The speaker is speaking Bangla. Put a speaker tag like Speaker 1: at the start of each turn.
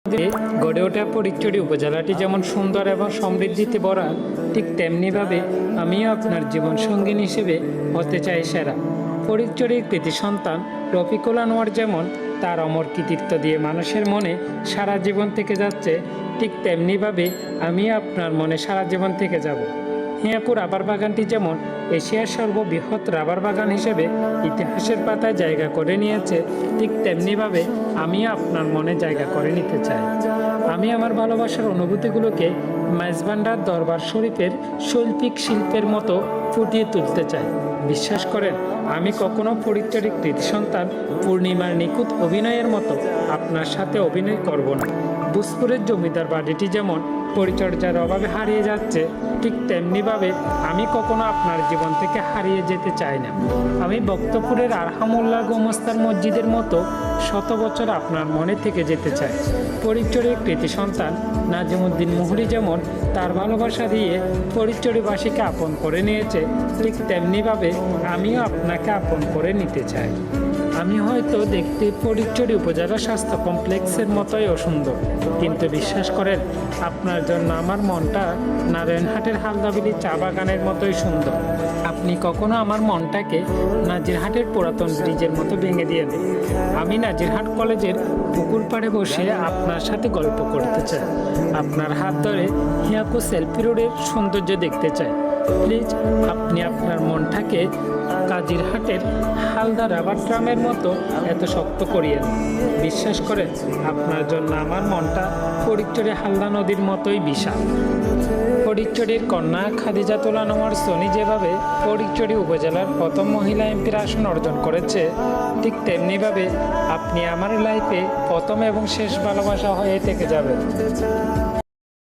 Speaker 1: গড়ে ওঠা ফটিকছড়ি উপজেলাটি যেমন সুন্দর এবং সমৃদ্ধিতে ভরা, ঠিক তেমনিভাবে আমিও আপনার জীবন সঙ্গিনী হিসেবে হতে চাই সেরা। ফটিকছড়ির কৃতি সন্তান রফিকুল আনোয়ার যেমন তার অমর কৃতিত্ব দিয়ে মানুষের মনে সারা জীবন থেকে যাচ্ছে, ঠিক তেমনিভাবে আমিও আপনার মনে সারা জীবন থেকে যাব। হিয়াপুর রাবার বাগানটি যেমন এশিয়ার সর্ববৃহৎ রাবার বাগান হিসেবে ইতিহাসের পাতায় জায়গা করে নিয়েছে, ঠিক তেমনিভাবে আমিও আপনার মনে জায়গা করে নিতে চাই। আমি আমার ভালোবাসার অনুভূতিগুলোকে মেজবান্ডার দরবার শরীফের শৈল্পিক শিল্পের মতো ফুটিয়ে তুলতে চাই। বিশ্বাস করেন, আমি কখনো ফটিকছড়ির কৃতি সন্তান পূর্ণিমার নিখুঁত অভিনয়ের মতো আপনার সাথে অভিনয় করব না। ভোজপুরের জমিদার বাড়িটি যেমন পরিচর্যার অভাবে হারিয়ে যাচ্ছে, ঠিক তেমনিভাবে আমি কখনো আপনার জীবন থেকে হারিয়ে যেতে চাই না। আমি বক্তপুরের আরহামুল্লাহ গোমস্তান মসজিদের মতো শত বছর আপনার মনে থেকে যেতে চাই। ফটিকছড়ির কৃতি সন্তান নাজিমুদ্দিন মুহুরী যেমন তার ভালোবাসা দিয়ে ফটিকছড়িবাসীকে আপন করে নিয়েছে, ঠিক তেমনিভাবে আমিও আপনাকে আপন করে নিতে চাই। আমি হয়তো দেখতে ফটিকছড়ি উপজেলা স্বাস্থ্য কমপ্লেক্সের মতোই অসুন্দর, কিন্তু বিশ্বাস করেন, আপনার জন্য আমার মনটা নারায়ণহাটের হালদাবিলি চা বাগানের মতোই সুন্দর। আপনি কখনো আমার মনটাকে নাজিরহাটের পুরাতন ব্রিজের মতো ভেঙে দিয়ে দেন। আমি নাজিরহাট কলেজের পুকুর পাড়ে বসে আপনার সাথে গল্প করতে চাই, আপনার হাত ধরে হিয়াকু সেলফি রোডের সৌন্দর্য দেখতে চাই। প্লিজ আপনি আপনার মনটাকে কাজিরহাটের হালদা রাবার ট্রামের মতো এত শক্ত করিয়েন। বিশ্বাস করেন, আপনার জন্য আমার মনটা ফটিকছড়ি হালদা নদীর মতোই বিশাল। ফটিকছড়ির কন্যা খাদিজাতুল আনোয়ার সোনি যেভাবে ফটিকছড়ি উপজেলার প্রথম মহিলা এমপির আসন অর্জন করেছে, ঠিক তেমনিভাবে আপনি আমার লাইফে প্রথম এবং শেষ ভালোবাসা হয়ে থেকে যাবেন।